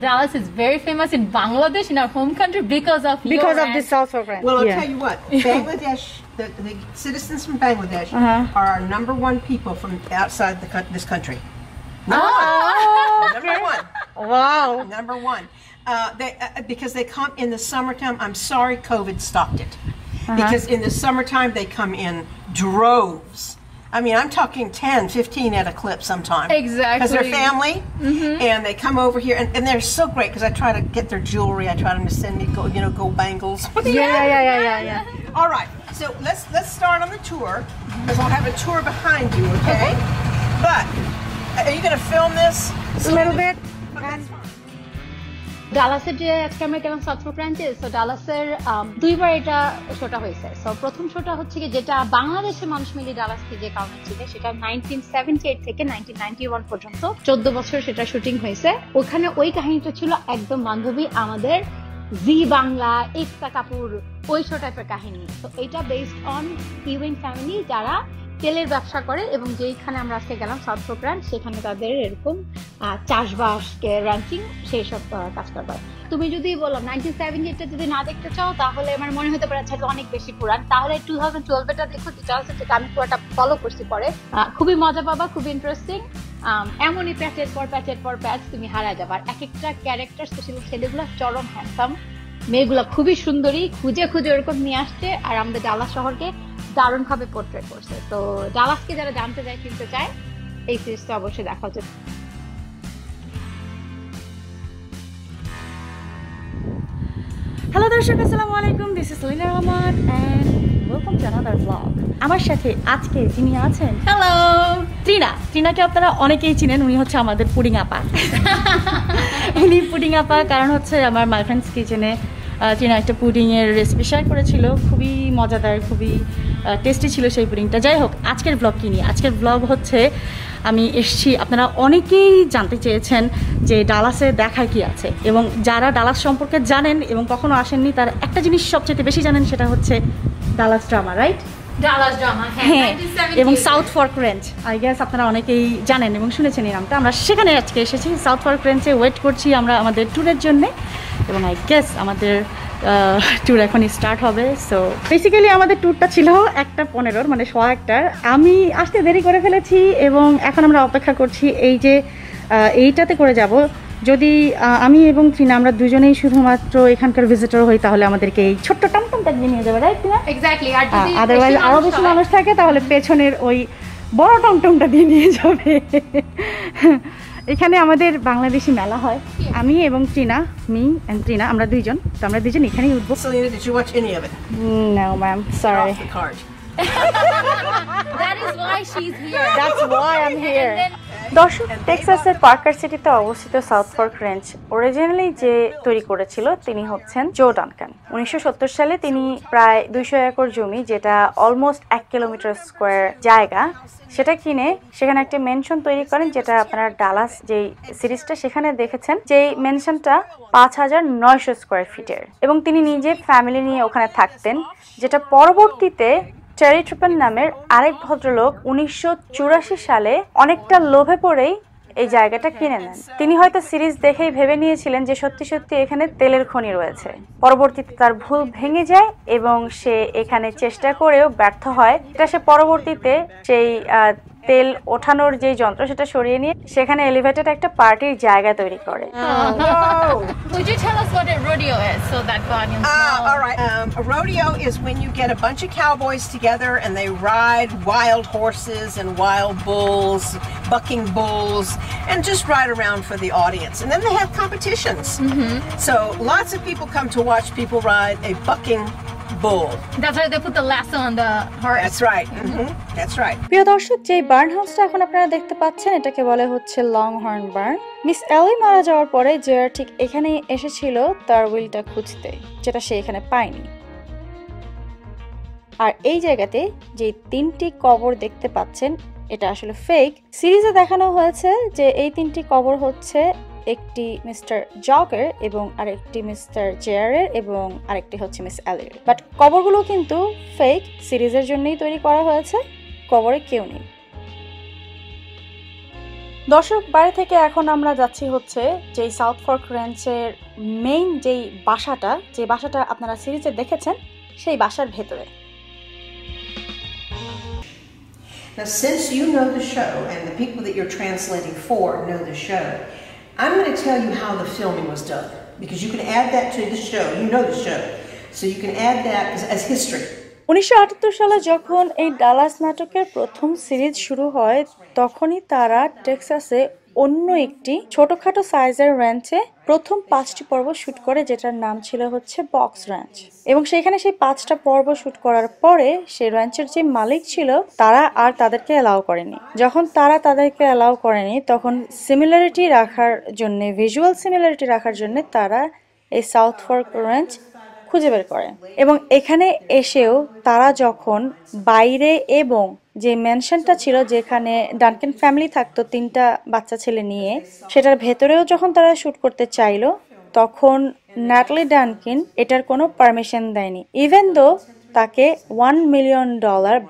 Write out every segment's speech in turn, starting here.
Dallas is very famous in Bangladesh, in our home country, because of this South Fork Ranch. Well, I'll tell you what, Bangladesh, the citizens from Bangladesh are our #1 people from outside this country. Number one. Wow. Number one. Because they come in the summertime. I'm sorry COVID stopped it. Because in the summertime they come in droves. I mean, I'm talking 10, 15 at a clip sometimes. Exactly. Because they're family, and they come over here, and they're so great because I try to get their jewelry. I try them to send me gold bangles. Yeah. All right, so let's start on the tour because I'll have a tour behind you, okay? But are you going to film this a little bit? ডালাসের যে আজকে আমরা গেলাম south fork র্যাঞ্চে, so ডালাসের দুইবার এটা শোটা হয়েছে। So প্রথম শোটা হচ্ছে কি, যেটা বাংলাদেশের মানুষ মিলে ডালাসকে যে কারণে ছিল, সেটা 1978 থেকে 1991 পর্যন্ত 14 বছর সেটা শুটিং হয়েছে। ওখানে ওই কাহিনীটা ছিল একদম বান্ধবী আমাদের জি বাংলা, একতা কাপুর, ওই শো টাইপের কাহিনী। তো এটা বেসড অন ইউইং ফ্যামিলি যারা তেলের ব্যবসা করে, এবং যেইখানে আমরা আজকে গেলাম সাউথ ফোর্ক র্যাঞ্চ, সেখানে তাদের এরকম চাষবাস, র্যাঞ্চিং, সেই সব কাজ করবার। তুমি যদি বলো 1978 যদি না দেখতে চাও, তাহলে আমার মনে হতে পারে আচ্ছা অনেক বেশি পুরান, তাহলে 2012 এটা দেখো, যেটা হচ্ছে যেটা আমি পুরোটা ফলো করছি পরে। খুবই মজা পাবা, খুবই ইন্টারেস্টিং। এমনই প্যাচের পর প্যাচ তুমি হারায় যাবার। এক একটা ক্যারেক্টার, স্পেশালি ছেলেগুলো চরম হ্যান্ডসাম, মেয়েগুলা খুবই সুন্দরী, খুঁজে ওরকম নিয়ে আসছে, আর আমাদের ডালাস শহরকে দারুণ ভাবে পোর্ট্রেট করছে। তো ডালাসকে যারা জানতে চায়, চিনতে চায়, এই সিরিজটা অবশ্যই দেখা উচিত। হ্যালো দর্শক, আসসালামু আলাইকুম, this is Selina Rahman and welcome to another blog. আমার সাথে আজকে যিনি আছেন, হ্যালো, ত্রিনাকে আপনারা অনেকেই চিনেন। উনি হচ্ছে আমাদের পুডিং আপা। উনি পুডিং আপা কারণ হচ্ছে আমার মাই ফ্রেন্ডস কিচেনে ত্রিনা একটা পুডিংয়ের রেসিপি শেয়ার করেছিল, খুবই মজাদার, খুবই টেস্টি ছিল সেই পুডিংটা। যাই হোক, আজকের ব্লগ কি নিয়ে? আজকের ব্লগ হচ্ছে আমি এসছি, আপনারা অনেকেই জানতে চেয়েছেন যে ডালাসে দেখার কি আছে, এবং যারা ডালাস সম্পর্কে জানেন এবং কখনো আসেননি, তার একটা জিনিস সবচেয়ে বেশি জানেন, সেটা হচ্ছে Dallas drama, right? Dallas drama, হ্যাঁ, এবং South Fork Ranch, I guess আপনারা অনেকেই জানেন এবং শুনেছেন এই নামটা। আমরা সেখানে আজকে এসেছি, সাউথ ফর্ক রেঞ্চে ওয়েট করছি আমরা আমাদের ট্যুরের জন্যে, এবং আই গেস আমাদের ট্যুর এখনই স্টার্ট হবে। সো বেসিক্যালি আমাদের ট্যুরটা ছিল 1:15, মানে 1:15। আমি আসতে দেরি করে ফেলেছি এবং এখন আমরা অপেক্ষা করছি এই যে এইটাতে করে যাব। যদি আমি এবং ত্রিনা আমরা দুজনেই শুধুমাত্র এখানকার ভিজিটর হই, তাহলে আমাদেরকে এই ছোট্ট টমটমটা দিয়ে নিয়ে যাবে, রাইট? এক্স্যাক্টলি। আর যদি আদারওয়াইজ আরো বেশি মানুষ থাকে, তাহলে পেছনের ওই বড় টমটমটা দিয়ে নিয়ে যাবে। এখানে আমাদের বাংলাদেশি মেলা হয়, আমি এবং ত্রিনা, আমরা দুইজন, তো আমরা দুইজন এখানেই উঠবো। Selena, did you watch any of it? No, ma'am. Sorry. Off the card. That is why she's here. That's why I'm here. দর্শক, টেক্সাসের পার্কার সিটিতে অবস্থিত সাউথ ফর্ক রেঞ্চ অরিজিনালি যে তৈরি করেছিল তিনি হচ্ছেন জো ডানকান। 1970 সালে তিনি প্রায় 200 একর জমি, যেটা অলমোস্ট 1 কিলোমিটার স্কোয়ার জায়গা, সেটা কিনে সেখানে একটা মেনশন তৈরি করেন, যেটা আপনারা ডালাস যেই সিরিজটা সেখানে দেখেছেন। যেই মেনশনটা 5900 স্কোয়ার ফিটের, এবং তিনি নিজে ফ্যামিলি নিয়ে ওখানে থাকতেন, যেটা পরবর্তীতে টেরি ট্রিপন নামের আরেক ভদ্রলোক 1984 সালে অনেকটা লোভে পড়েই এই জায়গাটা কিনে নেন। তিনি হয়তো সিরিজ দেখেই ভেবে নিয়েছিলেন যে সত্যি সত্যি এখানে তেলের খনি রয়েছে। পরবর্তীতে তার ভুল ভেঙে যায় এবং সে এখানে চেষ্টা করেও ব্যর্থ হয়। এটা সে পরবর্তীতে সেই তেল ওঠানোর যে যন্ত্র সেটা সরিয়ে নিয়ে সেখানে এলিভেটেড একটা পার্টির জায়গা তৈরি করে। Would you tell us what a rodeo is so that audience knows? All right. A rodeo is when you get a bunch of cowboys together and they ride wild horses and wild bulls, bucking bulls, and just ride around for the audience. And then they have competitions. So lots of people come to watch people ride a bucking bull. That's why they put the lasso on the horse. That's right. That's right. প্রিয় দর্শক, যে burn হাউসটা এখন আপনারা দেখতে পাচ্ছেন, এটাকে বলে হচ্ছে লং হর্ন বার্ন। মিস এলি মারা যাওয়ার পরে জেয়ার ঠিক এখানেই এসেছিল তার উইলটা খুঁজতে, যেটা সে এখানে পায়নি। আর এই জায়গাতে যে 3টি কবর দেখতে পাচ্ছেন, এটা আসলে ফেক। সিরিজে দেখানো হয়েছে যে এই 3টি কবর হচ্ছে একটি মিস্টার জকের এবং আরেকটি মিস্টার জেয়ারের এবং আরেকটি হচ্ছে মিস এলির। বাট কবরগুলো কিন্তু ফেক, সিরিজের জন্যই তৈরি করা হয়েছে, কবরে কেউ নেই। দর্শক, বাইরে থেকে এখন আমরা যাচ্ছি হচ্ছে যে সাউথ ফর্ক রেঞ্চের মেইন যেই বাসাটা, যে বাসাটা আপনারা সিরিজে দেখেছেন, সেই বাসার ভেতরে। Now, since you know the show and the people that you're translating for know the show, I'm going to tell you how the filming was done, because you can add that to the show. You know the show, so you can add that as history. 1978 সালে যখন এই Dallas নাটকের প্রথম series শুরু হয়, তখনই তারা টেক্সাসে অন্য একটি ছোটখাটো সাইজের র্যাঞ্চে প্রথম 5টি পর্ব শুট করে, যেটার নাম ছিল হচ্ছে বক্স র্যাঞ্চ। এবং সেখানে সেই 5টা পর্ব শুট করার পরে সেই র্যাঞ্চের যে মালিক ছিল তারা আর তাদেরকে অ্যালাউ করেনি। যখন তারা তাদেরকে অ্যালাউ করেনি, তখন সিমিলারিটি রাখার জন্য, ভিজুয়াল সিমিলারিটি রাখার জন্য তারা এই সাউথ ফর্ক র্যাঞ্চ খুঁজে বের করে। এবং এখানে এসেও তারা যখন বাইরে এবং যে ম্যানশনটা ছিল যেখানে ডানকেন ফ্যামিলি থাকতো 3টা বাচ্চা ছেলে নিয়ে, সেটার ভেতরেও যখন তারা শুট করতে চাইলো, তখন ন্যাটলি ডানকেন এটার কোনো পারমিশন দেয়নি, ইভেন দো তাকে $1 মিলিয়ন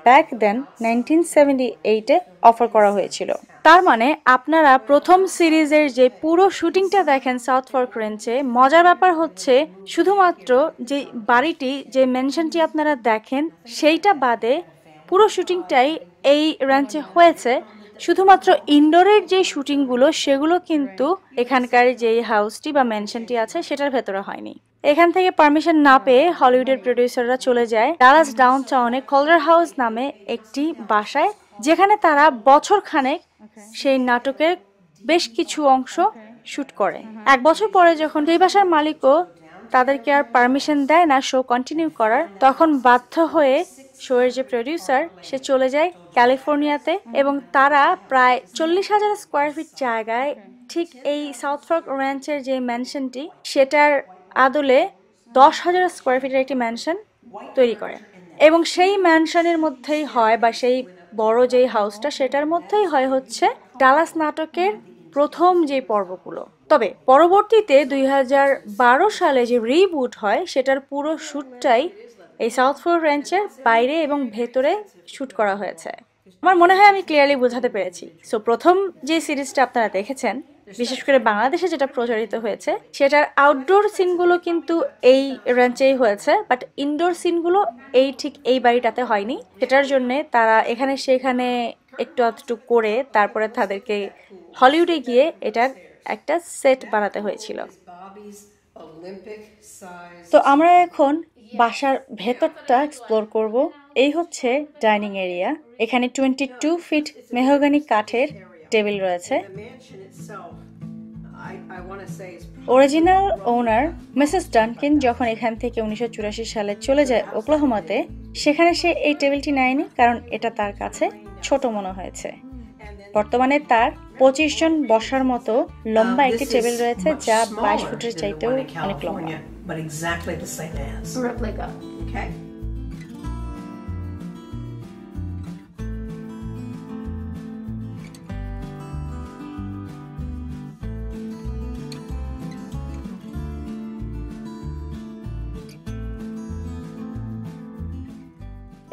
ব্যাক দেন 1978-এ অফার করা হয়েছিল। তার মানে আপনারা প্রথম সিরিজের যে পুরো শুটিংটা দেখেন সাউথ ফর্ক রেঞ্চে, মজার ব্যাপার হচ্ছে শুধুমাত্র যে বাড়িটি, যে মেনশনটি আপনারা দেখেন, সেইটা বাদে পুরো শুটিংটাই এই রেঞ্চে হয়েছে। শুধুমাত্র ইনডোরের যে শুটিংগুলো, সেগুলো কিন্তু এখানকার যে হাউসটি বা মেনশনটি আছে সেটার ভেতরে হয়নি। এখান থেকে পারমিশন না পেয়ে হলিউডের প্রডিউসাররা চলে যায় ডালাস ডাউনটাউনে কলডার হাউস নামে একটি বাসায়, যেখানে তারা বছরখানেক সেই নাটকের বেশ কিছু অংশ শুট করে। 1 বছর পরে যখন এই বাসার মালিকও তাদেরকে আর পারমিশন দেয় না শো কন্টিনিউ করার, তখন বাধ্য হয়ে শোয়ের যে প্রডিউসার সে চলে যায় ক্যালিফোর্নিয়াতে, এবং তারা প্রায় 40,000 স্কোয়ার ফিট জায়গায় ঠিক এই সাউথ ফর্ক র্যাঞ্চের যে ম্যানশনটি, সেটার আদলে 10,000 স্কোয়ার ফিটের একটি ম্যানশন তৈরি করে। এবং সেই ম্যানশনের মধ্যেই হয়, বা সেই বড় যেই হাউসটা, সেটার মধ্যেই হয় হচ্ছে ডালাস নাটকের প্রথম যে পর্বগুলো। তবে পরবর্তীতে 2012 সালে যে রিবুট হয়, সেটার পুরো শ্যুটটাই এই সাউথ ফর্ক র্যাঞ্চের বাইরে এবং ভেতরে শ্যুট করা হয়েছে। আমার মনে হয় আমি ক্লিয়ারলি বোঝাতে পেরেছি। সো প্রথম যে সিরিজটা আপনারা দেখেছেন, বিশেষ করে বাংলাদেশে যেটা প্রচারিত হয়েছে, সেটার আউটডোর সিনগুলো কিন্তু এই র্যাঞ্চেই হয়েছে, বাট ইনডোর সিনগুলো ঠিক এই বাড়িটাতে হয়নি। সেটার জন্য তারা এখানে সেখানে একটু আধটু করে তারপরে তাদেরকে হলিউডে গিয়ে এটার একটা সেট বানাতে হয়েছিল। তো আমরা এখন বাসার ভেতরটা এক্সপ্লোর করব। এই হচ্ছে ডাইনিং এরিয়া। এখানে 22 ফিট মেহগনি কাঠের টেবিল রয়েছে। অরিজিনাল ওনার মিসেস ডানকেন যখন এখান থেকে 1984 সালে চলে যায় ওকলাহোমাতে, সেখানে সে এই টেবিলটি নেয়নি, কারণ এটা তার কাছে ছোট মনে হয়েছে। বর্তমানে তার 25 জন বসার মতো লম্বা একটি টেবিল রয়েছে, যা 22 ফুটের চাইতেও অনেক লম্বা।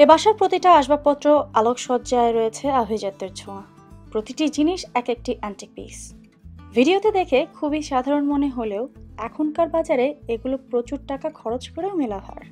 এ বাসার প্রতিটা আসবাবপত্র আলোকসজ্জায় রয়েছে আভিজাত্যের ছোঁয়া। প্রতিটি জিনিস এক একটি অ্যান্টিক পিস। ভিডিওতে দেখে খুবই সাধারণ মনে হলেও এখনকার বাজারে এগুলো প্রচুর টাকা খরচ করেও মেলা ভার।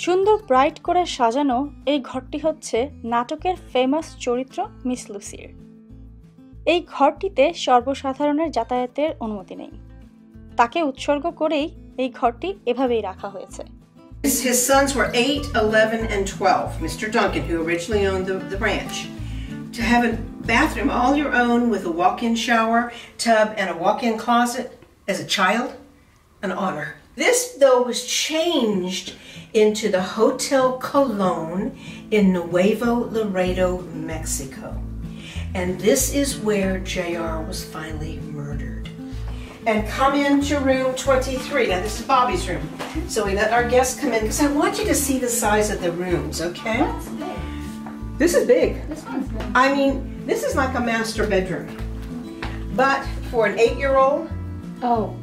সুন্দর ব্রাইট করে সাজানো এই ঘরটি হচ্ছে নাটকের ফেমাস চরিত্র মিস লুসির। এই ঘরটিতে সর্বসাধারণের যাতায়াতের অনুমতি নেই। তাকে উৎসর্গ করেই এই ঘরটি এভাবেই রাখা হয়েছে। His sons were 8, 11, and 12. Mr. Duncan, who originally owned the ranch. To have a bathroom all your own with a walk-in shower, tub, and a walk-in closet as a child, an honor. This, though, was changed into the Hotel Colon in Nuevo Laredo, Mexico. And this is where JR was finally murdered. And come into room 23. Now this is Bobby's room. So we let our guests come in because I want you to see the size of the rooms, okay? That's big. This is big. This one's big. I mean, this is like a master bedroom. But for an 8-year-old,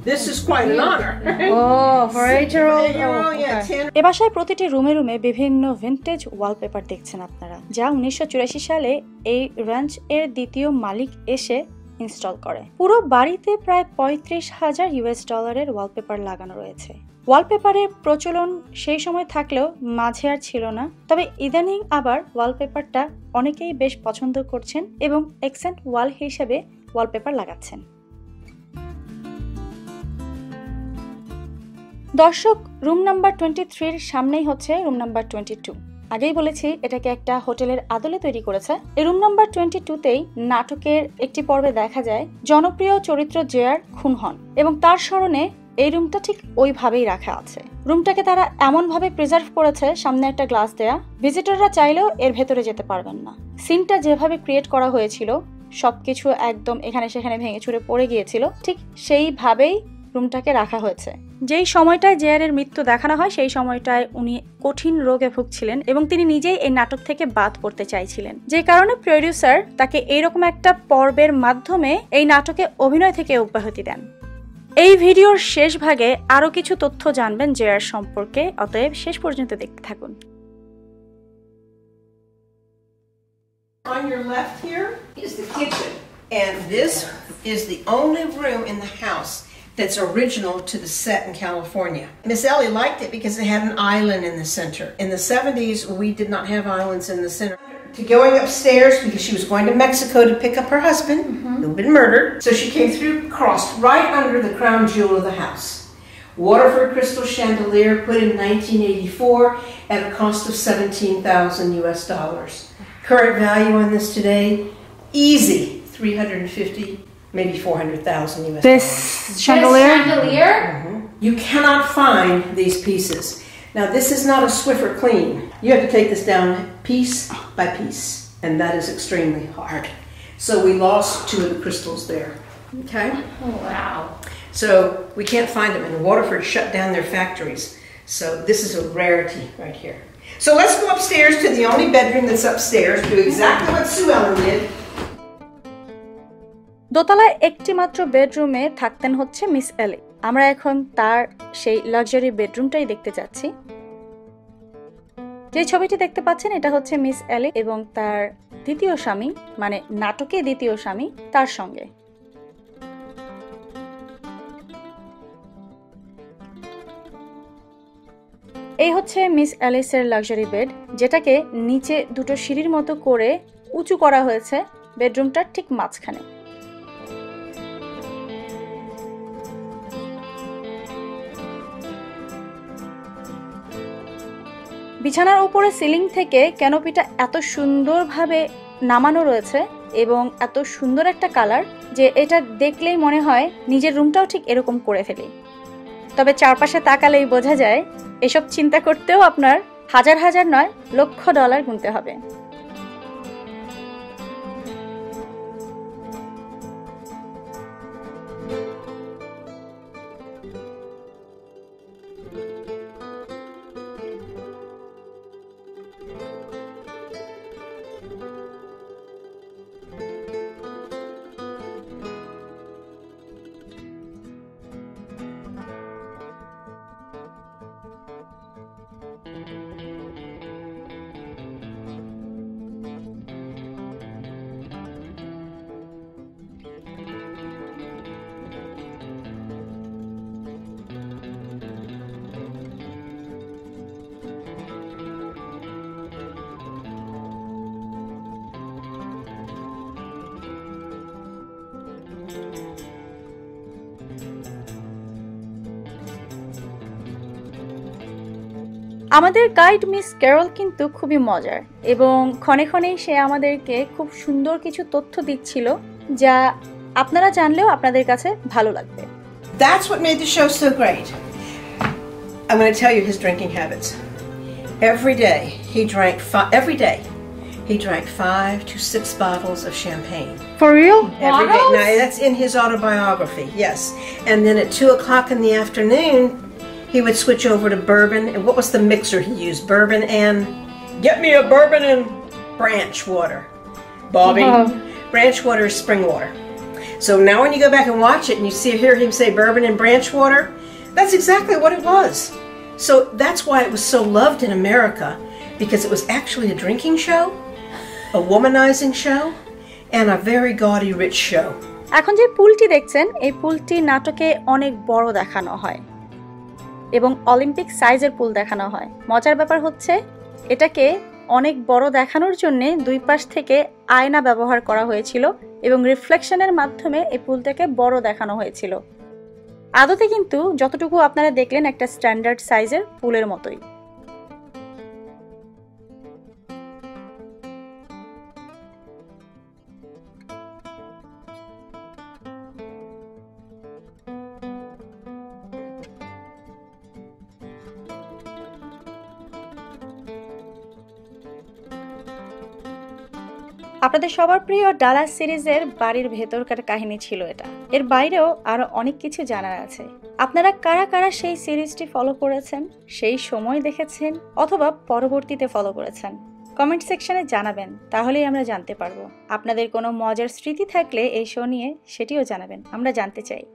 this is quite an honor. For 8-year-old. Yeah, 10. এ বাসায় প্রতিটি রুমে রুমে বিভিন্ন vintage wallpaper দেখছেন আপনারা, যা 1984 সালে এই রেঞ্চ এর দ্বিতীয় মালিক এসে ইনস্টল করে। পুরো বাড়িতে প্রায় $35,000 ওয়ালপেপার লাগানো রয়েছে। ওয়ালপেপারের প্রচলন সেই সময় থাকলেও মাঝে আর ছিল না, তবে ইদানিং আবার ওয়ালপেপারটা অনেকেই বেশ পছন্দ করছেন এবং এক্সেন্ট ওয়াল হিসেবে ওয়ালপেপার লাগাচ্ছেন। দর্শক, রুম নাম্বার 23 এর সামনেই হচ্ছে রুম নাম্বার 22। আগেই বলেছি এটাকে একটা হোটেলের আদলে তৈরি করেছে। এই রুম নাম্বার 22তেই নাটকের একটি পর্বে দেখা যায় জনপ্রিয় চরিত্র জেয়ার খুন হন এবং তার স্মরণে এই রুমটা ঠিক ওইভাবেই রাখা আছে। রুমটাকে তারা এমন ভাবে প্রিজার্ভ করেছে, সামনে একটা গ্লাস দেয়া, ভিজিটররা চাইলেও এর ভেতরে যেতে পারবেন না। সিনটা যেভাবে ক্রিয়েট করা হয়েছিল, সবকিছু একদম এখানে সেখানে ভেঙে চুরে পড়ে গিয়েছিল, ঠিক সেইভাবেই রুমটাকে রাখা হয়েছে। যেই সময়টায় জেয়ারের মৃত্যু দেখানো হয় সেই সময়টায় উনি কঠিন রোগে ভুগছিলেন এবং তিনি নিজেই এই নাটক থেকে বাদ পড়তে চাইছিলেন, যে কারণে প্রোডিউসার তাকে এইরকম একটা পর্বের মাধ্যমে এই নাটকে অভিনয় থেকে অব্যাহতি দেন। এই ভিডিওর শেষ ভাগে আরো কিছু তথ্য জানবেন জেয়ার সম্পর্কে, অতএব শেষ পর্যন্ত দেখতে থাকুন। On your left here is the kitchen, and this is the only room in the house that's original to the set in California. Miss Ellie liked it because it had an island in the center. In the 70s, we did not have islands in the center. To going upstairs because she was going to Mexico to pick up her husband, who had been murdered. So she came through, crossed right under the crown jewel of the house. Waterford crystal chandelier put in 1984 at a cost of $17,000 US. Current value on this today, easy, $350, maybe $400,000 US. This chandelier? You cannot find these pieces. Now this is not a Swiffer clean. You have to take this down piece by piece, and that is extremely hard. So we lost 2 of the crystals there. Okay? Oh, wow. So we can't find them, and Waterford shut down their factories. So this is a rarity right here. So let's go upstairs to the only bedroom that's upstairs, do exactly what Sue Ellen did. দোতলায় একটি মাত্র বেডরুমে থাকতেন হচ্ছে miss এলি। আমরা এখন তার সেই লাক্সারি বেডরুমটাই দেখতে যাচ্ছি। যে ছবিটি দেখতে পাচ্ছেন এটা হচ্ছে মিস এলি এবং তার দ্বিতীয় স্বামী, মানে নাটকে দ্বিতীয় স্বামী, তার সঙ্গে। এই হচ্ছে মিস অ্যালিসের লাক্সারি বেড, যেটাকে নিচে দুটো সিঁড়ির মতো করে উঁচু করা হয়েছে বেডরুমটার ঠিক মাঝখানে। বিছানার উপরে সিলিং থেকে ক্যানোপিটা এত সুন্দরভাবে নামানো রয়েছে এবং এত সুন্দর একটা কালার যে এটা দেখলেই মনে হয় নিজের রুমটাও ঠিক এরকম করে ফেলি। তবে চারপাশে তাকালেই বোঝা যায় এসব চিন্তা করতেও আপনার হাজার হাজার নয়, লক্ষ ডলার গুনতে হবে। আমাদের গাইড মিস ক্যারল কিন্তু খুবই মজার এবং ক্ষণে ক্ষণেই সে আমাদেরকে খুব সুন্দর কিছু তথ্য দিচ্ছিল যা আপনারা জানলেও আপনাদের কাছে ভালো লাগবে। That's what made the show so great. I'm going to tell you his drinking habits. Every day He drank 5 to 6 bottles of champagne. For real? Every day. Now, that's in his autobiography, yes. And then at 2 o'clock in the afternoon, he would switch over to bourbon. And what was the mixer he used? Bourbon and... Get me a bourbon and branch water. Bobby, branch water is spring water. So now when you go back and watch it and you hear him say bourbon and branch water, that's exactly what it was. So that's why it was so loved in America, because it was actually a drinking show, a womanizing show, and a very gaudy rich show. এখন যে পুলটি দেখছেন, এই পুলটি নাটকে অনেক বড় দেখানো হয় এবং অলিম্পিক সাইজের পুল দেখানো হয়। মজার ব্যাপার হচ্ছে এটাকে অনেক বড় দেখানোর জন্য দুই পাশ থেকে আয়না ব্যবহার করা হয়েছিল এবং রিফ্লেকশনের মাধ্যমে এই পুলটাকে বড় দেখানো হয়েছিল। আদতে কিন্তু যতটুকু আপনারা দেখলেন একটা স্ট্যান্ডার্ড সাইজের পুলের মতোই। আপনাদের সবার প্রিয় ডালাস সিরিজের বাড়ির ভেতরকার কাহিনী ছিল এটা। এর বাইরেও আরো অনেক কিছু জানার আছে। আপনারা কারা কারা সেই সিরিজটি ফলো করেছেন, সেই সময় দেখেছেন অথবা পরবর্তীতে ফলো করেছেন, কমেন্ট সেকশনে জানাবেন, তাহলেই আমরা জানতে পারবো। আপনাদের কোনো মজার স্মৃতি থাকলে এই শো নিয়ে সেটিও জানাবেন, আমরা জানতে চাই।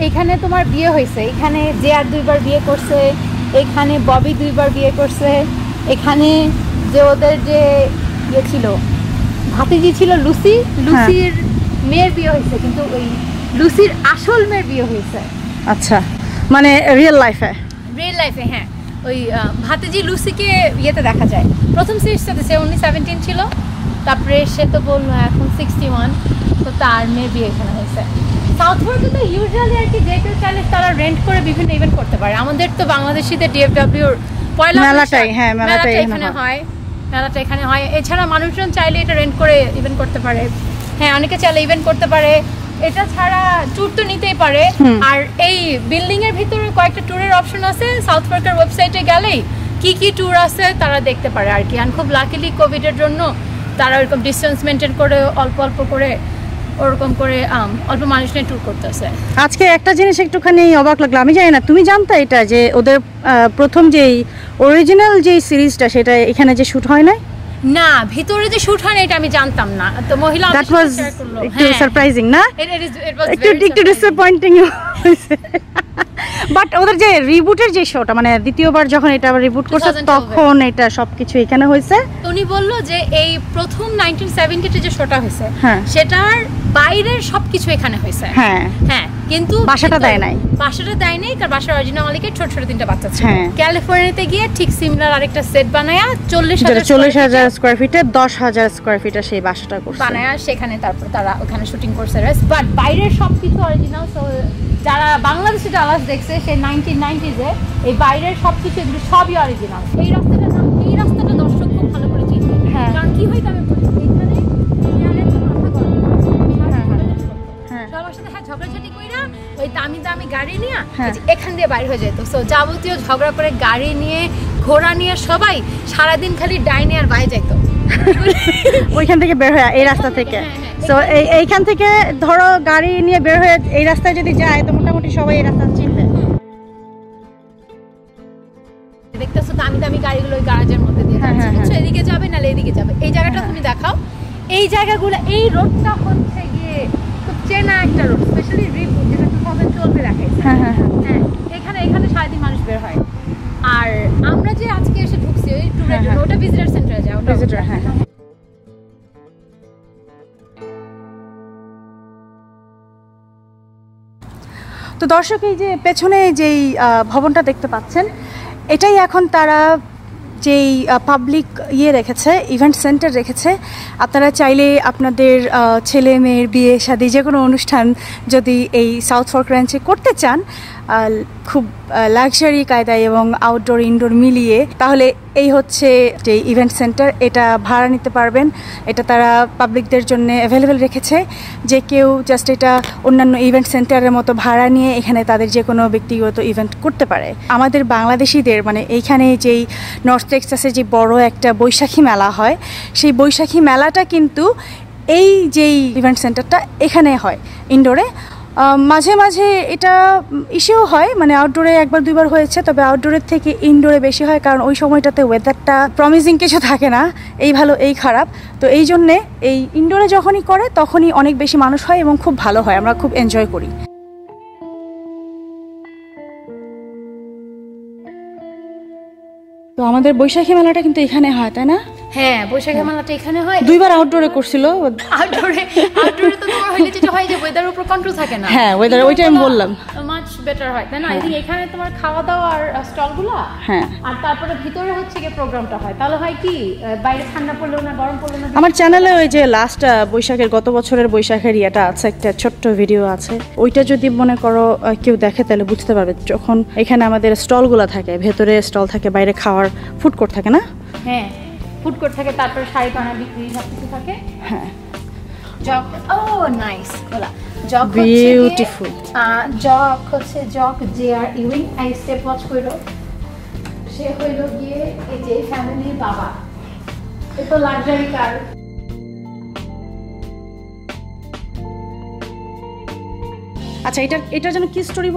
এখানে তোমার বিয়ে হয়েছে, এখানে জেয়ার 2বার বিয়ে করছে, এখানে ববি 2বার বিয়ে করছে, এখানে যে ওদের যে ইয়ে ছিল ভাতিজি ছিল লুসি, লুসির মেয়ের বিয়ে হয়েছে, কিন্তু ওই লুসির আসল মেয়ের বিয়ে হয়েছে। আচ্ছা, মানে রিয়েল লাইফে হ্যাঁ। ওই ভাতিজি লুসিকে ইয়েতে দেখা যায় প্রথম সিরিজটাতে, সে 17 ছিল, তারপরে সে তো বললো এখন 61, তো তার মেয়ের বিয়ে এখানে হয়েছে। সাউথ ফোর্কে তো ইউজুয়ালি আর কি যে কেউ চাইলে তারা রেন্ট করে বিভিন্ন ইভেন্ট করতে পারে। আমাদের তো বাংলাদেশিদের ডিএফডব্লিউর পয়লা মেলাটাই এখানে হয়। এছাড়া মানুষজন চাইলে এটা রেন্ট করে ইভেন্ট করতে পারে। হ্যাঁ, অনেকে চাইলে ইভেন্ট করতে পারে। এটা ছাড়া ট্যুর তো নিতেই পারে। আর এই বিল্ডিং এর ভিতরে কয়েকটা ট্যুরের অপশন আছে, সাউথ ফোর্কের ওয়েবসাইটে গেলেই কি কি ট্যুর আছে তারা দেখতে পারে আর কি। আর খুব লাকিলি কোভিডের জন্য তারা ওরকম ডিস্টেন্স মেনটেন করে অল্প অল্প করে ওরকম করে অল্প মানুষ নিয়ে ট্যুর করতেছে। আজকে একটা জিনিস একটুখানি অবাক লাগলো, আমি জানি না তুমি জানতা এটা, যে ওদের প্রথম যেই অরিজিনাল যেই সিরিজটা সেটা এখানে যে শুট হয় না? না, ভিতরে যে শুট হয় না এটা আমি জানতাম না। তো মহিলা দ্যাট ওয়াজ একটু সারপ্রাইজিং না? একটু ডিসঅ্যাপয়েন্টিং হয়েছে। বাট ওদের যে রিবুটের যে শোটা, মানে দ্বিতীয়বার যখন এটা আবার রিবুট করছে তখন এটা সবকিছু এখানে হয়েছে। উনি বললো যে এই প্রথম 1970 যে শোটা হয়েছে সেটার বাইরের সবকিছু এখানে হয়েছে। হ্যাঁ, কিন্তু বাসাটা দেয় নাই, কারণ বাসার অরিজিনাল মালিকের ছোট ছোট 3টা বাচ্চা ছিল। ক্যালিফোর্নিয়াতে গিয়ে ঠিক সিমিলার আরেকটা সেট বানায়া 40,000 স্কয়ার ফিটে 10,000 স্কয়ার ফিটে সেই বাসাটা করছে, বানায়া সেখানে তারপর তারা ওখানে শুটিং করছে। বাট বাইরের সবকিছু অরিজিনাল। সো যারা বাংলাদেশে ডালাস দেখছে সেই 1990s-এ এই বাইরের সবকিছু এগুলো সবই অরিজিনাল। এই রাস্তাটা দর্শক খুব ভালো করে চিনবে, কারণ কি হয় আমি বলি, এখানে সবার সাথে ঝগড়াঝাটি কইরা ওই দামি গাড়ি নিয়ে এখান দিয়ে বাইরে হয়ে যেত। সো যাবতীয় ঝগড়া করে গাড়ি নিয়ে ঘোড়া নিয়ে সবাই সারাদিন খালি ডাইনে আর বাইরে যাইতো ওইখান থেকে বের হয়ে এই রাস্তা থেকে। সো এইখান থেকে ধরো গাড়ি নিয়ে বের হয়ে এই রাস্তায় যদি যায় তো মোটামুটি সবাই এই রাস্তা চিনবে। দেখতেছো দামি গাড়িগুলো ওই গ্যারাজের মধ্যে দিয়ে যাচ্ছে, এদিকে যাবে নালে এদিকে যাবে। এই জায়গাটা তুমি দেখাও, এই জায়গাগুলো, এই রোডটা হচ্ছে গিয়ে খুব চেনা একটা রোড, স্পেশালি রিপুট যেটা 2012 দেখাইছে। এখানে সারাদিন মানুষ বের হয়। আর আমরা যে আজকে এসে ঢুকছি ওই ট্যুরের জন্য, ওটা ভিজিটর সেন্টারে যায়, ওটা ভিজিটর। তো দর্শক, এই যে পেছনে যেই ভবনটা দেখতে পাচ্ছেন, এটাই এখন তারা যেই পাবলিক রেখেছে, ইভেন্ট সেন্টার রেখেছে। আপনারা চাইলে আপনাদের ছেলে মেয়ের বিয়ে শাদী যে কোনো অনুষ্ঠান যদি এই সাউথ ফর্ক রেঞ্চে করতে চান, খুব লাক্সারি কায়দায় এবং আউটডোর ইনডোর মিলিয়ে, তাহলে এই হচ্ছে যে ইভেন্ট সেন্টার, এটা ভাড়া নিতে পারবেন। এটা তারা পাবলিকদের জন্য অ্যাভেলেবেল রেখেছে, যে কেউ জাস্ট এটা অন্যান্য ইভেন্ট সেন্টারের মতো ভাড়া নিয়ে এখানে তাদের যে কোনো ব্যক্তিগত ইভেন্ট করতে পারে। আমাদের বাংলাদেশিদের মানে এইখানে যেই নর্থ টেক্সাসে যে বড় একটা বৈশাখী মেলা হয়, সেই বৈশাখী মেলাটা কিন্তু এই যেই ইভেন্ট সেন্টারটা এখানে হয় ইনডোরে। মাঝে মাঝে এটা ইস্যুও হয়, মানে আউটডোরে একবার দুইবার হয়েছে, তবে আউটডোরের থেকে ইনডোরে বেশি হয়, কারণ ওই সময়টাতে ওয়েদারটা প্রমিজিং কিছু থাকে না, এই ভালো এই খারাপ। তো এই জন্যে এই ইনডোরে যখনই করে তখনই অনেক বেশি মানুষ হয় এবং খুব ভালো হয়, আমরা খুব এনজয় করি। তো আমাদের বৈশাখী মেলাটা কিন্তু এখানে হয়, তাই না? হ্যাঁ, বৈশাখী মেলাটা এখানে হয়। দুইবার আউটডোরে করছিল। আউটডোরে তো তোমার হইলে যেটা হয় যে ওয়েদারের উপর কন্ট্রোল থাকে না। হ্যাঁ, ওয়েদার ওইটাই আমি বললাম মাচ বেটার হয়, তাই না? আই থিং এখানে তোমার খাওয়া দাওয়া আর স্টলগুলো, হ্যাঁ, আর তারপরে ভিতরে হচ্ছে কি প্রোগ্রামটা হয়। তাহলে হয় কি বাইরে ঠান্ডা পড়লো না গরম পড়লো না। আমার চ্যানেলে ওই যে লাস্ট বৈশাখের গত বছরের বৈশাখের ইয়েটা আছে, একটা ছোট্ট ভিডিও আছে, ওইটা যদি মনে করো কেউ দেখে তাহলে বুঝতে পারবে। যখন এখানে আমাদের স্টলগুলো থাকে, ভেতরে স্টল থাকে, বাইরে খাওয়ার ফুড কোর্ট থাকে না? হ্যাঁ, ফুড কোর্ট থাকে, তারপরে শাড়ি পানা বিক্রি সব কিছু থাকে। হ্যাঁ, জগ, ও নাইস, খোলা জগ, বিউটিফুল জগ হচ্ছে jug JR Ewing. I step watch কইরো, সে হইল গিয়ে এই যে ফ্যামিলির বাবা, এত লাক্সারি কার। আচ্ছা, এটা যেন কি স্টোরি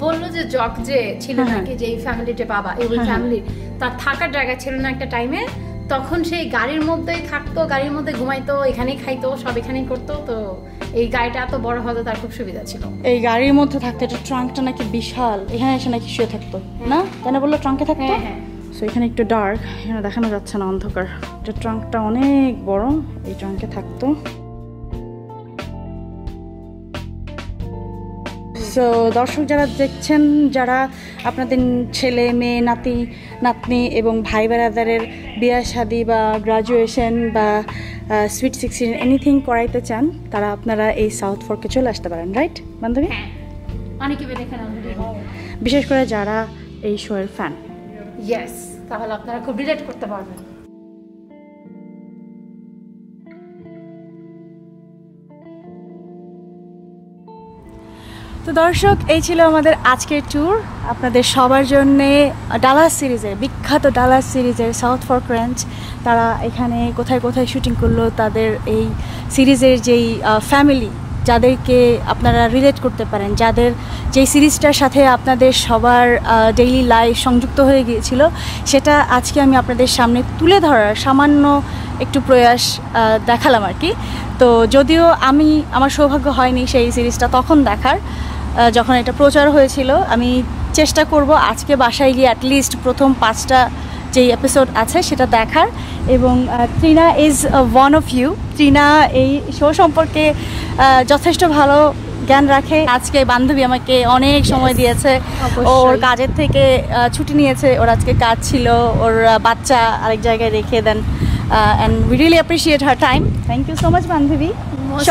বললো যে জগ যে ছিল নাকি, যে এই ফ্যামিলির যে বাবা, এই ফ্যামিলি তার থাকার জায়গা ছিল না একটা টাইমে, তখন সেই গাড়ির মধ্যেই থাকতো, গাড়ির মধ্যে ঘুমাইতো, এখানেই খাইতো, সব এখানেই করতো। তো এই গাড়িটা এত বড় হতো, তার খুব সুবিধা ছিল এই গাড়ির মধ্যে থাকতে। এটা ট্রাঙ্কটা নাকি বিশাল, এখানে এসে নাকি শুয়ে থাকতো না, তাই না? বললো ট্রাঙ্কে থাকতো। হ্যাঁ, সো এখানে একটু ডার্ক, এখানে দেখানো যাচ্ছে না, অন্ধকার। এটা ট্রাঙ্কটা অনেক বড়, এই ট্রাঙ্কে থাকতো। সো দর্শক যারা দেখছেন, যারা আপনাদের ছেলে মেয়ে নাতি নাতনি এবং ভাই বেড়াদারের বিয়ে শাদী বা গ্রাজুয়েশন বা সুইট 16 এনিথিং করাইতে চান, তারা আপনারা এই সাউথ ফর্কে চলে আসতে পারেন, রাইট বান্ধবী? বিশেষ করে যারা এই শোয়ের ফ্যান। ইয়েস, তাহলে আপনারা খুব রিলেট করতে পারবেন। তো দর্শক, এই ছিল আমাদের আজকের ট্যুর আপনাদের সবার জন্যে। ডালাস সিরিজের, বিখ্যাত ডালাস সিরিজের সাউথ ফর্ক রেঞ্জ, তারা এখানে কোথায় কোথায় শুটিং করলো, তাদের এই সিরিজের যেই ফ্যামিলি, যাদেরকে আপনারা রিলেট করতে পারেন, যাদের যেই সিরিজটার সাথে আপনাদের সবার ডেইলি লাইফ সংযুক্ত হয়ে গিয়েছিল, সেটা আজকে আমি আপনাদের সামনে তুলে ধরার সামান্য একটু প্রয়াস দেখালাম আর কি। তো যদিও আমার সৌভাগ্য হয়নি সেই সিরিজটা তখন দেখার, যখন এটা প্রচার হয়েছিল। আমি চেষ্টা করব আজকে বাসায় গিয়ে অ্যাটলিস্ট প্রথম 5টা যেই এপিসোড আছে সেটা দেখার। এবং Trina is one of you. Trina এই শো সম্পর্কে যথেষ্ট ভালো জ্ঞান রাখে। আজকে বান্ধবী আমাকে অনেক সময় দিয়েছে, ওর কাজের থেকে ছুটি নিয়েছে, ওর আজকে কাজ ছিল, ওর বাচ্চা আরেক জায়গায় রেখে দেন। and we really appreciate her time. Thank you so much বান্ধবী।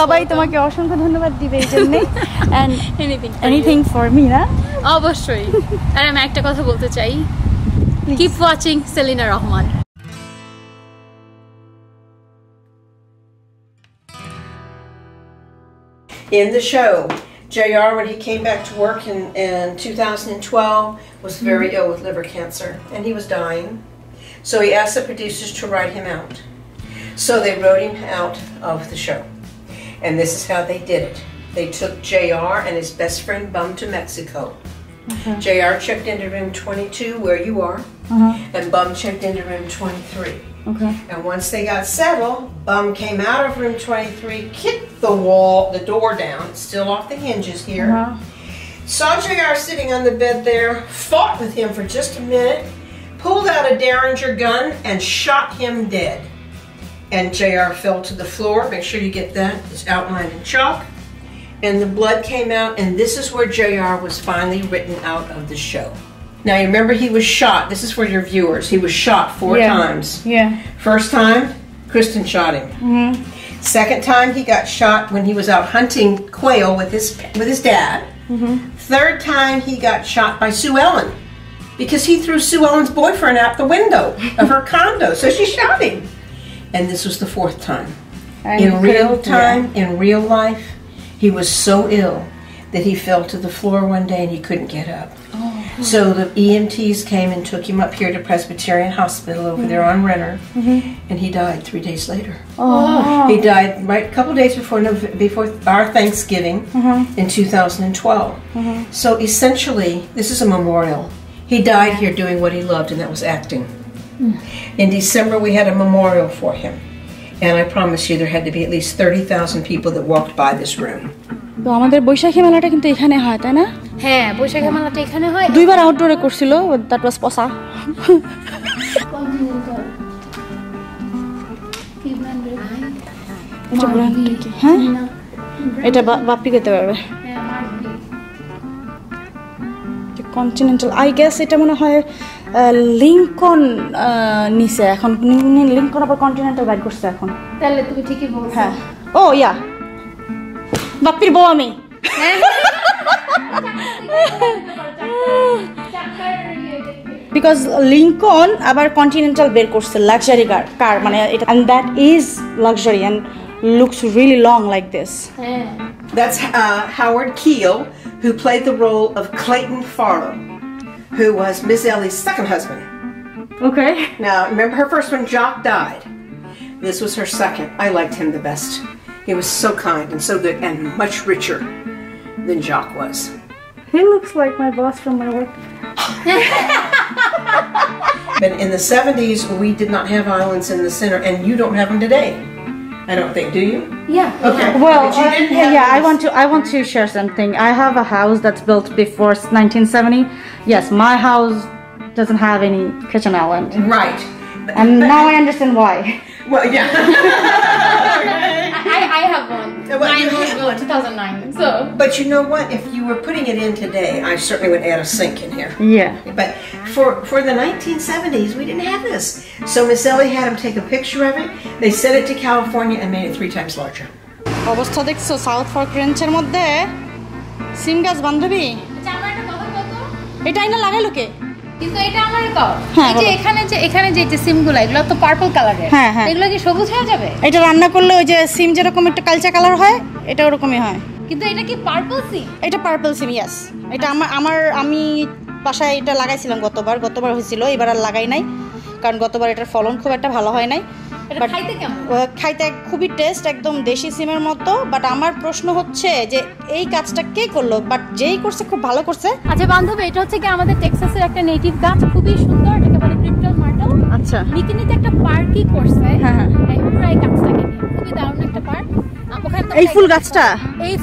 সবাই তোমাকে অসংখ্য ধন্যবাদ দিবে এই জন্য। and anything for me না? অবশ্যই। আর আমি একটা কথা বলতে চাই, keep watching Selina Rahman. In the show, JR, when he came back to work in 2012, was very ill with liver cancer, and he was dying. So he asked the producers to write him out. So they wrote him out of the show. And this is how they did it. They took JR and his best friend Bum to Mexico. Okay. JR checked into room 22, where you are, and Bum checked into room 23. Okay. And once they got settled, Bum came out of room 23, kicked the door down, it's still off the hinges here, saw JR sitting on the bed there, fought with him for just a minute, pulled out a Derringer gun and shot him dead. And JR fell to the floor. Make sure you get that. It's outlined in chalk. And the blood came out, and this is where JR was finally written out of the show. Now you remember he was shot. This is for your viewers. He was shot 4 times. Yeah. First time, Kristen shot him. Second time he got shot when he was out hunting quail with his dad. Third time he got shot by Sue Ellen because he threw Sue Ellen's boyfriend out the window of her condo, so she shot him. And this was the fourth time. In real time, in real life, he was so ill that he fell to the floor one day and he couldn't get up. So the EMTs came and took him up here to Presbyterian Hospital over there on Renner, and he died 3 days later. He died right a couple days before our Thanksgiving in 2012. So essentially, this is a memorial. He died here doing what he loved, and that was acting. In December, we had a memorial for him. And I promise you, there had to be at least 30,000 people that walked by this room. তো আমাদের বৈশাখী মেলাটা কিন্তু এখানে হয়, তাই না? হ্যাঁ, বৈশাখী মেলাটা এখানে হয়। দুইবার আউটডোরে করছিল, দ্যাট ওয়াজ পসা। এটা ব্র্যান্ড কি? হ্যাঁ, এটা বাপ্পি খেতে পারবে। কন্টিনেন্টাল, আই গেস এটা মনে হয় লিংকন নিচে এখন, লিংকন আবার কন্টিনেন্টাল বাইর করছে এখন। তাহলে তুমি ঠিকই বলছো। হ্যাঁ, ও ইয়া, বাপ্পির বউ আমি। বিকজ লিংকন আবার কন্টিনেন্টাল বের করছে লাক্সারি কার, মানে এটা, and that is luxury and looks really long like this. That's Howard Keel, who played the role of Clayton Farlow, who was Miss Ellie's second husband. Okay. Now, remember her first one, Jock, died. This was her second. I liked him the best. He was so kind and so good and much richer than Jock was. He looks like my boss from my work. But in the 70s, we did not have islands in the center, and you don't have them today. I don't think, do you? Yeah. Okay. Well, But you didn't have yeah, these. I want to share something. I have a house that's built before 1970. Yes, my house doesn't have any kitchen island. Right. And now I understand why. Well, yeah. I have one. Well, you Mine was have built 2009. So. But you know what? If you were putting it in today, I certainly would add a sink in here. Yeah. But for the 1970s, we didn't have this. So Miss Ellie had them take a picture of it. They sent it to California and made it 3 times larger. অবস্থা দেখছো south fork রেঞ্চের মধ্যে সিম গাছ বান্ধবী, আমার একটা কথা বলতো, এটাই না লাগাইলো কে? কিন্তু এটা আমারই তো। হ্যাঁ, এই যে এখানে যে সিমগুলো, এগুলো তো পার্পল কালারের। হ্যাঁ, হ্যাঁ। এগুলো কি সবুজ হয়ে যাবে? এটা রান্না করলে ওই যে সিম যেরকম একটা কালচা কালার হয়, এটা ওরকমই হয়। কিন্তু এটা কি পার্পল সিম? এটা পার্পল সিম, ইয়াস। এটা আমি বাসায় এটা লাগাইছিলাম গতবার হয়েছিল, এবার আর লাগাই নাই, কারণ গতবার এটার ফলন খুব একটা ভালো হয় নাই। এটা খাইতে কেমন? খাইতে খুবই টেস্ট, একদম দেশি সিমের মতো। বাট আমার প্রশ্ন হচ্ছে যে এই কাজটা কে করলো, বাট যেই করছে খুব ভালো করছে। আচ্ছা বান্ধবী, এটা হচ্ছে কি আমাদের টেক্সাসের একটা নেটিভ গাছ, খুবই সুন্দর, এটাকে বলে ক্রিপ্টাল মার্টল। আচ্ছা, মিকিনিতে একটা পার্কই করছে। হ্যাঁ, হ্যাঁ। এই পুরো এই গাছটাকে নিয়ে খুবই দারুণ একটা পার্ক। ওখানে তো এই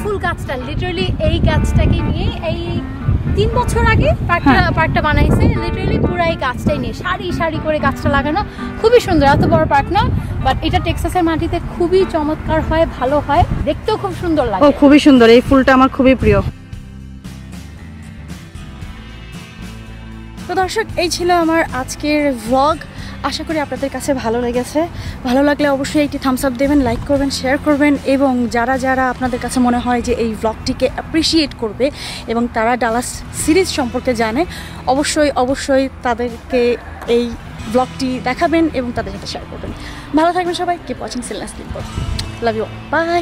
ফুল গাছটা লিটারালি এই গাছটাকে নিয়ে এই 3 বছর আগে পার্কটা বানাইছে। লিটারালি পুরো এই গাছটাই নিয়ে সারি সারি করে গাছটা লাগানো, খুবই সুন্দর। এত বড় পার্ক না, বাট এটা টেক্সাসের মাটিতে খুবই চমৎকার হয়, ভালো হয়, দেখতেও খুব সুন্দর লাগে। ও খুবই সুন্দর, এই ফুলটা আমার খুবই প্রিয়। তো দর্শক, এই ছিল আমার আজকের ভ্লগ। আশা করি আপনাদের কাছে ভালো লেগেছে। ভালো লাগলে অবশ্যই একটি থামস আপ দেবেন, লাইক করবেন, শেয়ার করবেন, এবং যারা আপনাদের কাছে মনে হয় যে এই ভ্লগটিকে অ্যাপ্রিসিয়েট করবে এবং তারা ডালাস সিরিজ সম্পর্কে জানে, অবশ্যই তাদেরকে এই ব্লগটি দেখাবেন এবং তাদের সাথে শেয়ার করবেন। ভালো থাকবেন সবাই। Keep watching Selina's. Love you, by.